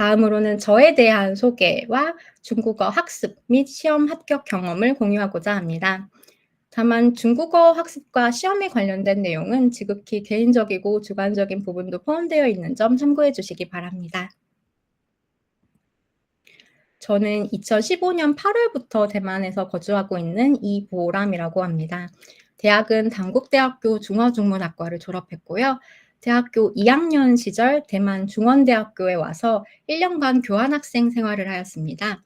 다음으로는 저에 대한 소개와 중국어 학습 및 시험 합격 경험을 공유하고자 합니다. 다만 중국어 학습과 시험에 관련된 내용은 지극히 개인적이고 주관적인 부분도 포함되어 있는 점 참고해 주시기 바랍니다. 저는 2015년 8월부터 대만에서 거주하고 있는 이보람이라고 합니다. 대학은 단국대학교 중어중문학과를 졸업했고요. 대학교 2학년 시절 대만 중원대학교에 와서 1년간 교환학생 생활을 하였습니다.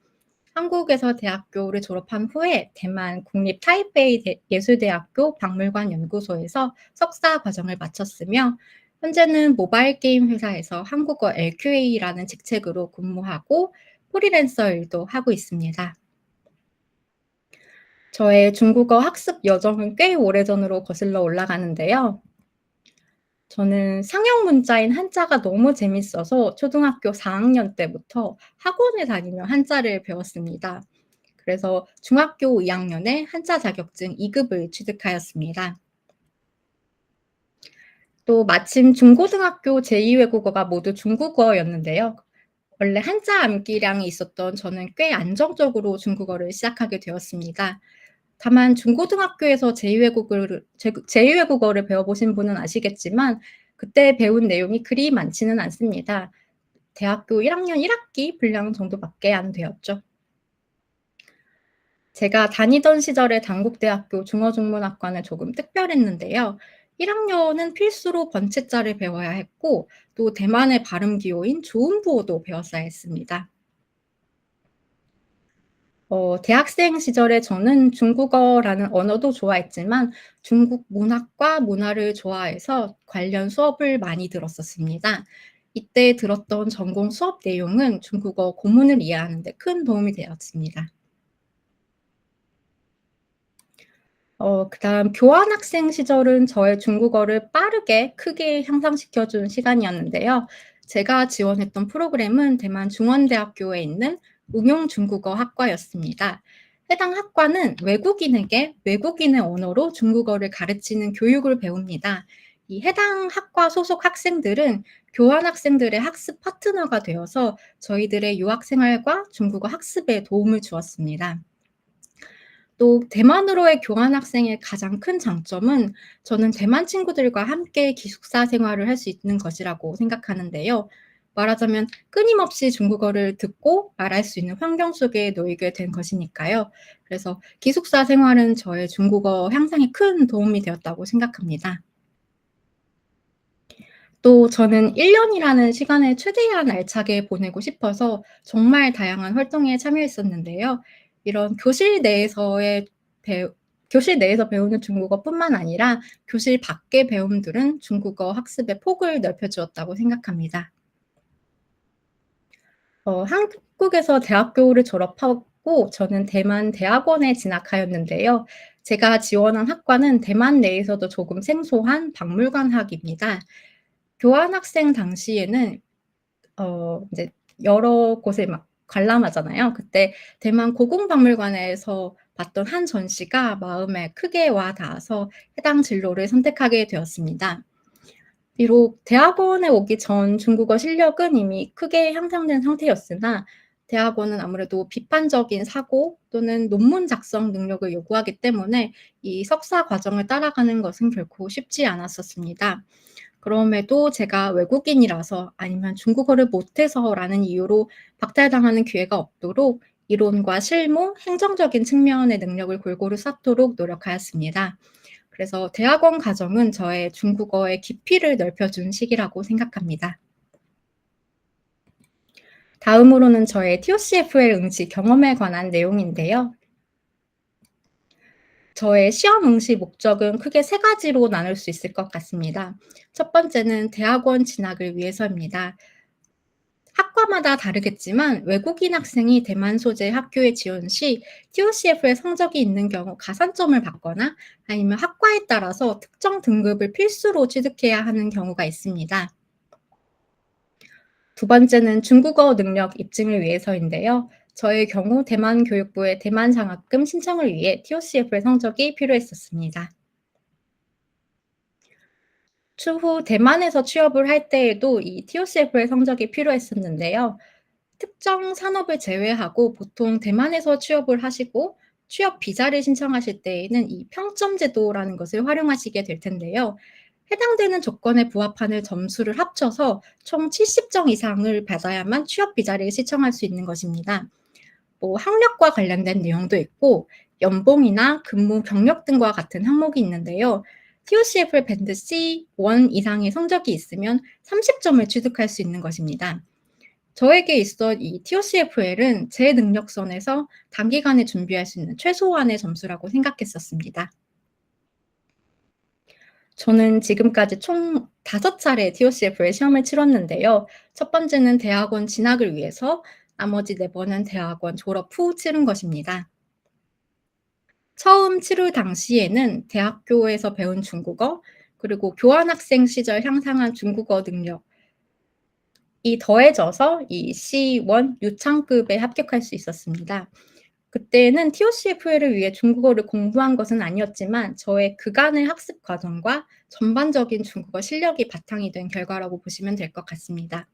한국에서 대학교를 졸업한 후에 대만 국립 타이베이 예술대학교 박물관 연구소에서 석사 과정을 마쳤으며 현재는 모바일 게임 회사에서 한국어 LQA라는 직책으로 근무하고 프리랜서 일도 하고 있습니다. 저의 중국어 학습 여정은 꽤 오래전으로 거슬러 올라가는데요. 저는 상형 문자인 한자가 너무 재밌어서 초등학교 4학년 때부터 학원에 다니며 한자를 배웠습니다. 그래서 중학교 2학년에 한자 자격증 2급을 취득하였습니다. 또 마침 중고등학교 제2 외국어가 모두 중국어였는데요. 원래 한자 암기량이 있었던 저는 꽤 안정적으로 중국어를 시작하게 되었습니다. 다만 중고등학교에서 제2 외국어를 배워보신 분은 아시겠지만 그때 배운 내용이 그리 많지는 않습니다. 대학교 1학년 1학기 분량 정도밖에 안 되었죠. 제가 다니던 시절에 단국대학교 중어중문학과는 조금 특별했는데요. 1학년은 필수로 번체자를 배워야 했고 또 대만의 발음 기호인 조음부호도 배웠어야 했습니다. 대학생 시절에 저는 중국어라는 언어도 좋아했지만 중국 문학과 문화를 좋아해서 관련 수업을 많이 들었었습니다. 이때 들었던 전공 수업 내용은 중국어 고문을 이해하는 데 큰 도움이 되었습니다. 그다음 교환학생 시절은 저의 중국어를 빠르게 크게 향상시켜 준 시간이었는데요. 제가 지원했던 프로그램은 대만 중원대학교에 있는 응용중국어 학과였습니다. 해당 학과는 외국인에게 외국인의 언어로 중국어를 가르치는 교육을 배웁니다. 이 해당 학과 소속 학생들은 교환학생들의 학습 파트너가 되어서 저희들의 유학 생활과 중국어 학습에 도움을 주었습니다. 또 대만으로의 교환학생의 가장 큰 장점은 저는 대만 친구들과 함께 기숙사 생활을 할 수 있는 것이라고 생각하는데요. 말하자면 끊임없이 중국어를 듣고 말할 수 있는 환경 속에 놓이게 된 것이니까요. 그래서 기숙사 생활은 저의 중국어 향상에 큰 도움이 되었다고 생각합니다. 또 저는 1 년이라는 시간을 최대한 알차게 보내고 싶어서 정말 다양한 활동에 참여했었는데요. 이런 배 교실 내에서 배우는 중국어뿐만 아니라 교실 밖의 배움들은 중국어 학습의 폭을 넓혀 주었다고 생각합니다. 한국에서 대학교를 졸업하고 저는 대만 대학원에 진학하였는데요. 제가 지원한 학과는 대만 내에서도 조금 생소한 박물관학입니다. 교환학생 당시에는 이제 여러 곳을 막 관람하잖아요. 그때 대만 고궁박물관에서 봤던 한 전시가 마음에 크게 와 닿아서 해당 진로를 선택하게 되었습니다. 비록 대학원에 오기 전 중국어 실력은 이미 크게 향상된 상태였으나 대학원은 아무래도 비판적인 사고 또는 논문 작성 능력을 요구하기 때문에 이 석사 과정을 따라가는 것은 결코 쉽지 않았었습니다. 그럼에도 제가 외국인이라서 아니면 중국어를 못해서라는 이유로 박탈당하는 기회가 없도록 이론과 실무, 행정적인 측면의 능력을 골고루 쌓도록 노력하였습니다. 그래서 대학원 과정은 저의 중국어의 깊이를 넓혀준 시기라고 생각합니다. 다음으로는 저의 TOCFL 응시 경험에 관한 내용인데요. 저의 시험 응시 목적은 크게 세 가지로 나눌 수 있을 것 같습니다. 첫 번째는 대학원 진학을 위해서입니다. 학과마다 다르겠지만 외국인 학생이 대만 소재 학교에 지원 시 TOCF에 성적이 있는 경우 가산점을 받거나 아니면 학과에 따라서 특정 등급을 필수로 취득해야 하는 경우가 있습니다. 두 번째는 중국어 능력 입증을 위해서인데요. 저의 경우 대만 교육부의 대만 장학금 신청을 위해 TOCF의 성적이 필요했었습니다. 추후 대만에서 취업을 할 때에도 이 TOCF의 성적이 필요했었는데요. 특정 산업을 제외하고 보통 대만에서 취업을 하시고 취업 비자를 신청하실 때에는 이 평점 제도라는 것을 활용하시게 될 텐데요. 해당되는 조건에 부합하는 점수를 합쳐서 총 70점 이상을 받아야만 취업 비자를 신청할 수 있는 것입니다. 뭐 학력과 관련된 내용도 있고 연봉이나 근무 경력 등과 같은 항목이 있는데요. TOCFL 밴드 C1 이상의 성적이 있으면 30점을 취득할 수 있는 것입니다. 저에게 있어 이 TOCFL은 제 능력선에서 단기간에 준비할 수 있는 최소한의 점수라고 생각했었습니다. 저는 지금까지 총 5차례 TOCFL 시험을 치렀는데요. 첫 번째는 대학원 진학을 위해서, 나머지 4번은 대학원 졸업 후 치른 것입니다. 처음 치를 당시에는 대학교에서 배운 중국어, 그리고 교환학생 시절 향상한 중국어 능력이 더해져서 이 C1 유창급에 합격할 수 있었습니다. 그때는 TOCFL을 위해 중국어를 공부한 것은 아니었지만 저의 그간의 학습 과정과 전반적인 중국어 실력이 바탕이 된 결과라고 보시면 될 것 같습니다.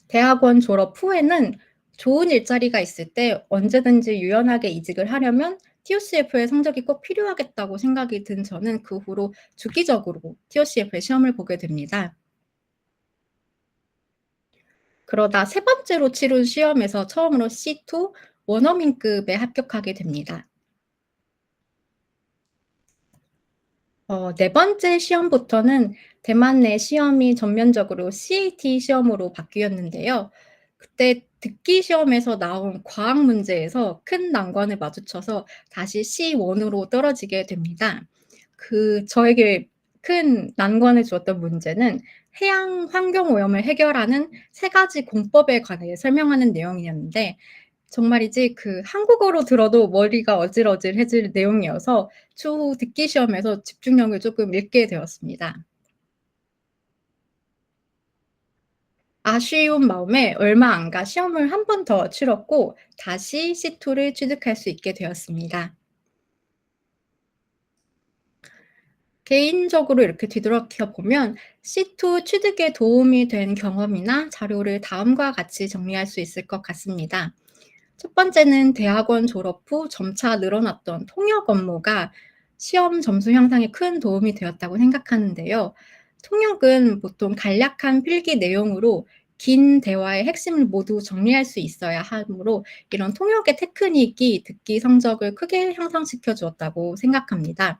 대학원 졸업 후에는 좋은 일자리가 있을 때 언제든지 유연하게 이직을 하려면 TOCFL 성적이 꼭 필요하겠다고 생각이 든 저는 그 후로 주기적으로 TOCFL 시험을 보게 됩니다. 그러다 세 번째로 치른 시험에서 처음으로 C2 원어민급에 합격하게 됩니다. 네 번째 시험부터는 대만 내 시험이 전면적으로 CAT 시험으로 바뀌었는데요. 그때 듣기 시험에서 나온 과학 문제에서 큰 난관을 마주쳐서 다시 C1으로 떨어지게 됩니다. 저에게 큰 난관을 주었던 문제는 해양 환경 오염을 해결하는 3가지 공법에 관해 설명하는 내용이었는데, 정말이지 한국어로 들어도 머리가 어질어질해질 내용이어서 추후 듣기 시험에서 집중력을 쪼끔 잃게 되었습니다. 아쉬운 마음에 얼마 안 가 시험을 한 번 더 치렀고 다시 C2를 취득할 수 있게 되었습니다. 개인적으로 이렇게 뒤돌아켜 보면 C2 취득에 도움이 된 경험이나 자료를 다음과 같이 정리할 수 있을 것 같습니다. 첫 번째는 대학원 졸업 후 점차 늘어났던 통역 업무가 시험 점수 향상에 큰 도움이 되었다고 생각하는데요. 통역은 보통 간략한 필기 내용으로 긴 대화의 핵심을 모두 정리할 수 있어야 하므로 이런 통역의 테크닉이 듣기 성적을 크게 향상시켜 주었다고 생각합니다.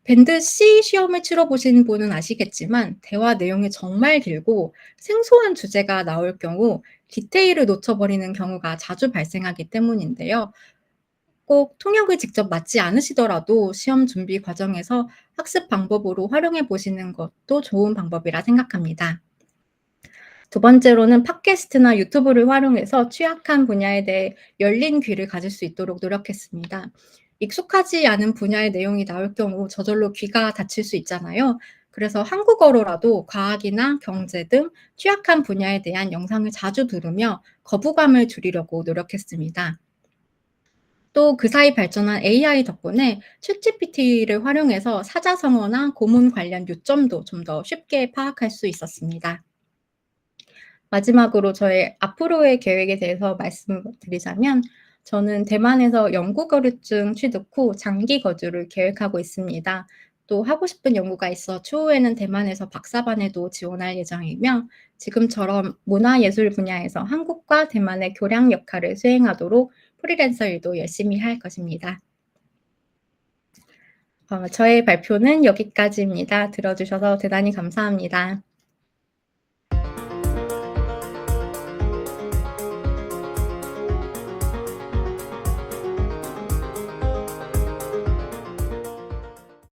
밴드 C 시험을 치러 보신 분은 아시겠지만 대화 내용이 정말 길고 생소한 주제가 나올 경우 디테일을 놓쳐버리는 경우가 자주 발생하기 때문인데요. 꼭 통역을 직접 맞지 않으시더라도 시험 준비 과정에서 학습 방법으로 활용해 보시는 것도 좋은 방법이라 생각합니다. 두 번째로는 팟캐스트나 유튜브를 활용해서 취약한 분야에 대해 열린 귀를 가질 수 있도록 노력했습니다. 익숙하지 않은 분야의 내용이 나올 경우 저절로 귀가 닫힐 수 있잖아요. 그래서 한국어로라도 과학이나 경제 등 취약한 분야에 대한 영상을 자주 들으며 거부감을 줄이려고 노력했습니다. 또 그 사이 발전한 AI 덕분에 챗GPT를 활용해서 사자성어나 고문 관련 요점도 좀 더 쉽게 파악할 수 있었습니다. 마지막으로 저의 앞으로의 계획에 대해서 말씀드리자면, 저는 대만에서 영구 거주증 취득 후 장기 거주를 계획하고 있습니다. 또 하고 싶은 연구가 있어 추후에는 대만에서 박사반에도 지원할 예정이며, 지금처럼 문화예술 분야에서 한국과 대만의 교량 역할을 수행하도록 프리랜서 일도 열심히 할 것입니다. 저의 발표는 여기까지입니다. 들어주셔서 대단히 감사합니다.